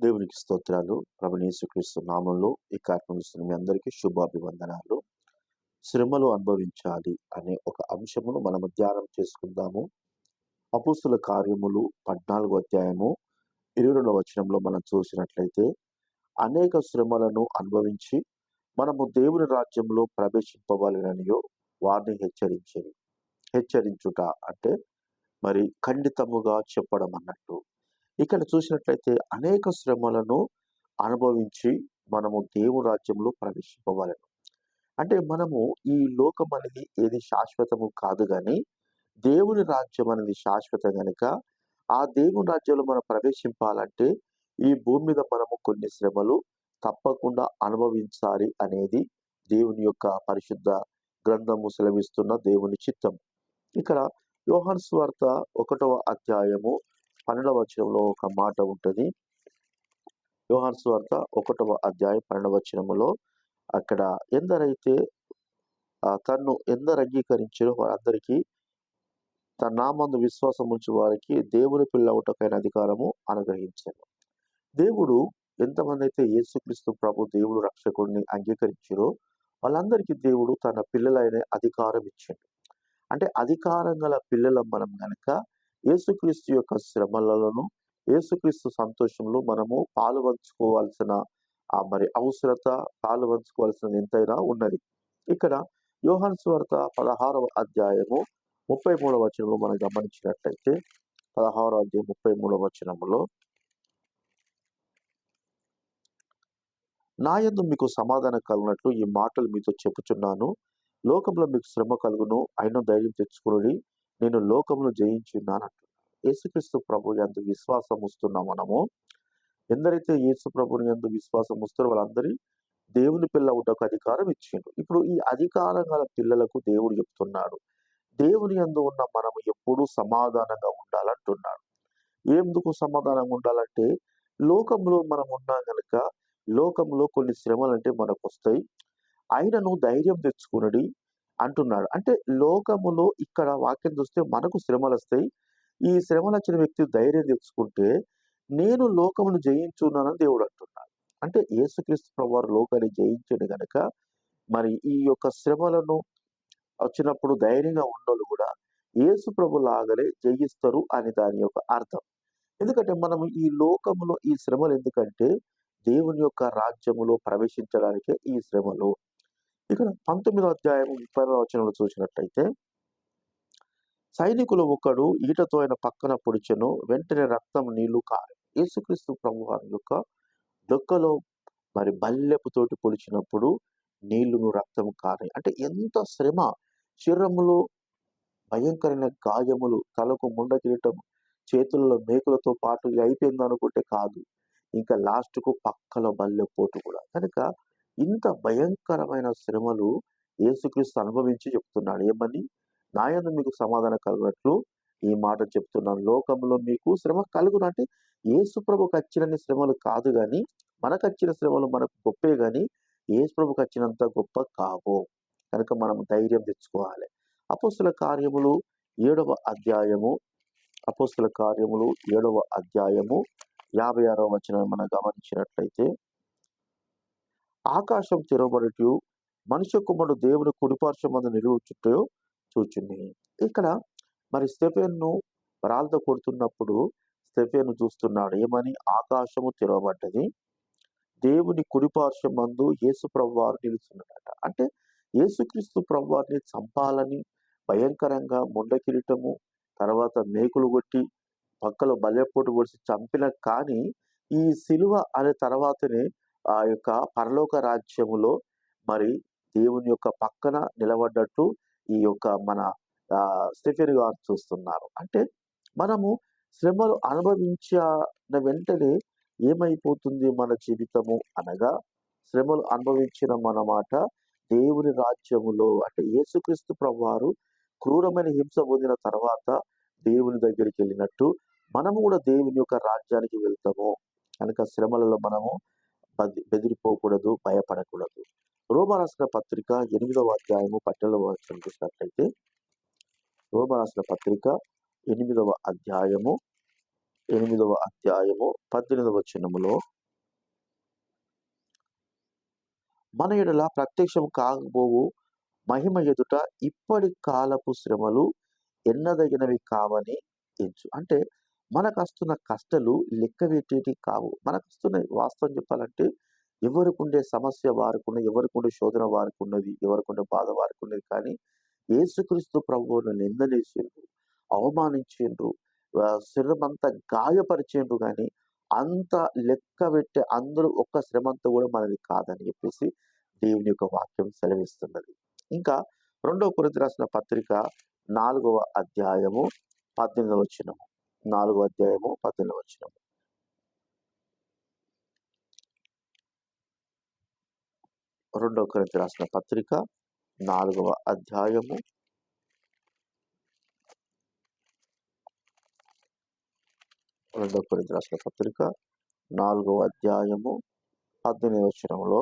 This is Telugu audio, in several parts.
దేవునికి స్తోత్రాలు. ప్రభువైన యేసుక్రీస్తు నామంలో ఈ కార్యక్రమం ఇస్తున్న మీ అందరికీ శుభాభివందనాలు. శ్రమలు అనుభవించాలి అనే ఒక అంశమును మనము ధ్యానం చేసుకుందాము. అపోస్తుల కార్యములు 14వ అధ్యాయము 22వ వచనంలో మనం చూసినట్లయితే, అనేక శ్రమలను అనుభవించి మనము దేవుని రాజ్యంలో ప్రవేశింపవలెననియో వారిని హెచ్చరించుట అంటే మరి ఖండితముగా చెప్పడం అన్నట్టు. ఇక్కడ చూసినట్లయితే అనేక శ్రమలను అనుభవించి మనము దేవుని రాజ్యంలో ప్రవేశింపవలెను. అంటే మనము ఈ లోకం అనేది ఏది శాశ్వతము కాదు గాని, దేవుని రాజ్యం అనేది శాశ్వతం గనుక, ఆ దేవుని రాజ్యంలో మనం ప్రవేశింపాలంటే ఈ భూమి మీద మనము కొన్ని శ్రమలు తప్పకుండా అనుభవించాలి అనేది దేవుని యొక్క పరిశుద్ధ గ్రంథము సెలవిస్తున్న దేవుని చిత్తం. ఇక్కడ యోహాను సువార్త 1వ అధ్యాయము 12వ వచనంలో ఒక మాట ఉంటది. యోహాను సువార్త 1వ అధ్యాయం 12వ వచనములో అక్కడ ఎందరైతే తన్ను ఎందరు అంగీకరించారో వారందరికీ తన నామందు విశ్వాసం ఉంచు వారికి దేవుని పిల్లవుటకైన అధికారము అనుగ్రహించాను. దేవుడు ఎంతమంది అయితే యేసుక్రీస్తు ప్రభు దేవుడు రక్షకుడిని అంగీకరించారో వాళ్ళందరికీ దేవుడు తన పిల్లలైన అధికారం ఇచ్చాడు. అంటే అధికారం గల పిల్లలం మనం గనక యేసుక్రీస్తు యొక్క శ్రమలలోను యేసుక్రీస్తు సంతోషంలో మనము పాలు పంచుకోవాల్సిన మరి అవసరత, పాలు పంచుకోవాల్సిన ఎంతైనా ఉన్నది. ఇక్కడ యోహాను సువార్త 16వ అధ్యాయము 33వ వచనంలో మనం గమనించినట్లయితే 16వ అధ్యాయం 33వ వచనములో, నా యందు మీకు సమాధానం కలుగునట్లు ఈ మాటలు మీతో చెప్పుచున్నాను. లోకంలో మీకు శ్రమ కలుగును, అయినా ధైర్యం తెచ్చుకునుడి, నేను లోకమును జయించి ఉన్నాను అంటున్నాను. యేసుక్రీస్తు ప్రభు యందు విశ్వాసం ఉంచుతున్నాం మనము. ఎందరైతే యేసు ప్రభుని యందు విశ్వాసం ఉంచుతారో వాళ్ళందరి దేవుని పిల్ల ఒక అధికారం ఇచ్చిండు. ఇప్పుడు ఈ అధికారం గల పిల్లలకు దేవుడు చెప్తున్నాడు, దేవుని యందు ఉన్న మనము ఎప్పుడూ సమాధానంగా ఉండాలంటున్నాడు. ఎందుకు సమాధానంగా ఉండాలంటే, లోకంలో మనం ఉన్నాం గనక లోకంలో కొన్ని శ్రమలు అంటే మనకు వస్తాయి, అయినను ధైర్యం తెచ్చుకునడి అంటున్నాడు. అంటే లోకములో ఇక్కడ వాక్యం చూస్తే మనకు శ్రమలు వస్తాయి. ఈ శ్రమలు వచ్చిన వ్యక్తి ధైర్యం తెచ్చుకుంటే నేను లోకమును జయించున్నానని దేవుడు అంటున్నాడు. అంటే యేసుక్రీస్తు ప్రభువారు లోకాన్ని జయించాడు గనక మరి ఈ యొక్క శ్రమలను వచ్చినప్పుడు ధైర్యంగా ఉన్నోళ్ళు కూడా యేసు ప్రభు లాగానే జయిస్తారు అని దాని యొక్క అర్థం. ఎందుకంటే మనం ఈ లోకములో ఈ శ్రమలు ఎందుకంటే దేవుని యొక్క రాజ్యములో ప్రవేశించడానికే ఈ శ్రమలు. ఇక్కడ 19వ అధ్యాయం 30వ వచనంలో చూసినట్లయితే, సైనికులు ఒకడు ఈటతో ఆయన పక్కన పొడిచెను, వెంటనే రక్తం నీళ్లు కారెను. యేసుక్రీస్తు ప్రభువారి యొక్క దొక్కలో మరి బల్లెపు తోటి పొడిచినప్పుడు నీళ్లును రక్తం కారే. అంటే ఎంత శ్రమ, శరీరములో భయంకరమైన గాయములు, తలకు ముండ కిరీటం, చేతుల్లో మేకులతో పాటు అయిపోయింది అనుకుంటే కాదు, ఇంకా లాస్ట్కు పక్కల బల్లెపోటు కూడా. కనుక ఇంత భయంకరమైన శ్రమలు యేసుక్రీస్తు అనుభవించి చెప్తున్నాడు. ఏమని? నా యందు మీకు సమాధానం కలుగునట్లు ఈ మాట చెప్తున్నాను. లోకంలో మీకు శ్రమ కలుగును. అంటే యేసు ప్రభుకు వచ్చినన్ని శ్రమలు కాదు గాని, మనకు వచ్చిన శ్రమలు మనకు గొప్పే గాని యేసు ప్రభుకు వచ్చినంత గొప్ప కావు. కనుక మనం ధైర్యం తెచ్చుకోవాలి. అపోస్తుల కార్యములు 7వ అధ్యాయము 56వ వచనం మనం గమనించినట్లయితే, ఆకాశం తెరవబడుటయు మనుష్య కుమారుడు దేవుని కుడిపార్శ్వమందు నిలువుచుటయు చూచుని. ఇక్కడ మరి స్టెఫెనును రాళ్ళతో కొడుతున్నప్పుడు స్టెఫెను చూస్తున్నాడు. ఏమని? ఆకాశము తెరవబడ్డది, దేవుని కుడిపార్శ్వమందు యేసు ప్రభువారు నిలుస్తున్నాడట. అంటే యేసుక్రీస్తు ప్రభువారిని చంపాలని భయంకరంగా ముండ కిరీటము, తర్వాత మేకులు కొట్టి పక్కలో బల్లెపోటు పొడిచి చంపిన కానీ ఈ సిలువ అనే తర్వాతనే ఆ యొక్క పరలోక రాజ్యములో మరి దేవుని యొక్క పక్కన నిలబడ్డట్టు ఈ యొక్క మన స్టెఫెను గారు చూస్తున్నారు. అంటే మనము శ్రమలు అనుభవించిన వెంటనే ఏమైపోతుంది మన జీవితము అనగా, శ్రమలు అనుభవించిన మన మాట దేవుని రాజ్యములో, అంటే యేసుక్రీస్తు ప్రభువారు క్రూరమైన హింస పొందిన తర్వాత దేవుని దగ్గరికి వెళ్ళినట్టు మనము కూడా దేవుని యొక్క రాజ్యానికి వెళ్తాము. కనుక శ్రమలలో మనము బెదిరిపోకూడదు, భయపడకూడదు. రోమా రాసిన పత్రిక 8వ అధ్యాయము 12వ వచనం చూసినట్లయితే, రోమా రాసిన పత్రిక 8వ అధ్యాయము 8వ అధ్యాయము 18వ వచనములో, మన ఎడల ప్రత్యక్షం కాకపోవు మహిమ ఎదుట ఇప్పటి కాలపు శ్రమలు ఎన్నదగినవి కావని ఎంచు. అంటే మనకస్తున్న కష్టాలు లెక్క పెట్టేటివి కావు. మనకస్తున్న వాస్తవం చెప్పాలంటే ఎవరికుండే సమస్య వారికున్న, ఎవరికుండే శోధన వారికున్నది, ఎవరికుండే బాధ వారికున్నది. కానీ యేసుక్రీస్తు ప్రభువును నిందలేసిండ్రు, అవమానించిండ్రు, శరీరమంతా గాయపరిచిండ్రు. కానీ అంత లెక్క పెట్టే అందులో ఒక్క శ్రమంతా కూడా మనది కాదని చెప్పేసి దేవుని యొక్క వాక్యం సెలవిస్తున్నది. ఇంకా 2 కొరింథీ రాసిన పత్రిక 4వ అధ్యాయము 18వ వచనము. 4వ అధ్యాయము 18వ వచనము. 2 కొరింథీ రాసిన పత్రిక 4వ అధ్యాయము 2 కొరింథీ రాసిన పత్రిక 4వ అధ్యాయము 18వ వచనంలో,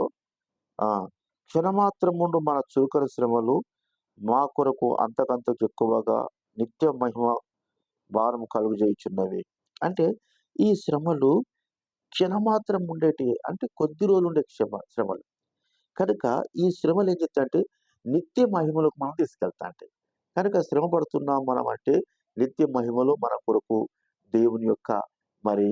క్షణమాత్రముండు మన చురుకని శ్రమలు మా కొరకు అంతకంతకు ఎక్కువగా నిత్య మహిమ భారం కలుగజేయుచున్నవి. అంటే ఈ శ్రమలు క్షణమాత్రం ఉండేటి, అంటే కొద్ది రోజులు ఉండే శ్రమలు కనుక ఈ శ్రమలు ఏం చెప్తాయంటే నిత్య మహిమలకు మనం తీసుకెళ్తా. అంటే కనుక శ్రమ పడుతున్నాం మనం అంటే నిత్య మహిమలో మన కొరకు దేవుని యొక్క మరి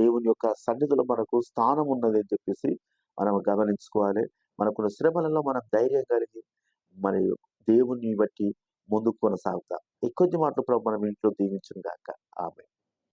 దేవుని యొక్క సన్నిధిలో మనకు స్థానం ఉన్నది అని చెప్పేసి మనం గమనించుకోవాలి. మనకున్న శ్రమలలో మనం ధైర్యం కలిగి మరి దేవుని బట్టి ముందుకు కొనసాగుతాం. ఈ కొద్ది మాటలు ప్రభు మనం ఇంట్లో దీవించును గాక. ఆమేన్.